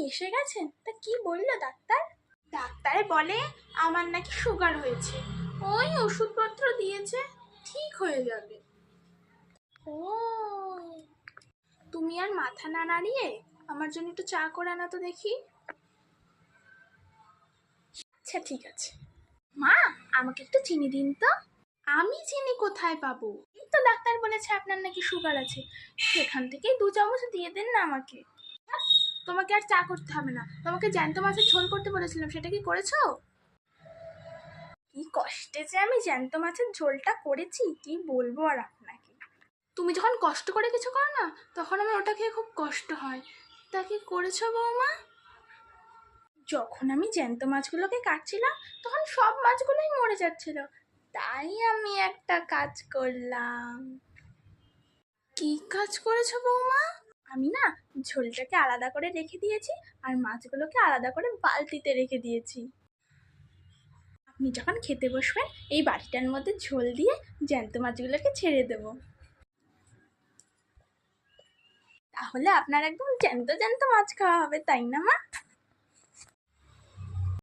এসে গেছেন? তা কি বললো ডাক্তার? ডাক্তার বলে আমার নাকি সুগার হয়েছে, ওই ওষুধপত্র দিয়েছে, ঠিক হয়ে যাবে। ও, তুমি আর মাথা না নাড়িয়ে আমার জন্য একটু চা করে আনা তো দেখি। আচ্ছা ঠিক আছে। মা, আমাকে একটু চিনি দিন তো। আমি চিনি কোথায় পাবো? এই তো ডাক্তার বলেছে আপনার নাকি সুগার আছে, সেখান থেকেই 2 চামচ দিয়ে দেন না আমাকে। তোমাকে আর চা করতে হবে না, তোমাকে জ্যান্ত মাছের ঝোল করতে বলেছিলাম, সেটা কি করেছো? কি কষ্টে যে আমি জ্যান্ত মাছের ঝোলটা করেছি, কি বলবো আর আপনাকে। তুমি যখন কষ্ট করে কিছু করো না, তখন আমার ওটা খেয়ে খুব কষ্ট হয়। তা কি করেছো বৌমা? যখন আমি জ্যান্ত মাছগুলোকে কাটছিলাম, তখন সব মাছগুলোই মরে যাচ্ছিল, তাই আমি একটা কাজ করলাম। কি কাজ করেছো বৌমা? আমি না ঝোলটাকে আলাদা করে রেখে দিয়েছি, আর মাছগুলোকে আলাদা করে বালতিতে রেখে দিয়েছি। আপনি যখন খেতে বসবেন, এই বাটিটার মধ্যে ঝোল দিয়ে জ্যান্ত মাছগুলোকে ছেড়ে দেব, তাহলে আপনার একদম জ্যান্ত জ্যান্ত মাছ খাওয়া হবে, তাই না মা?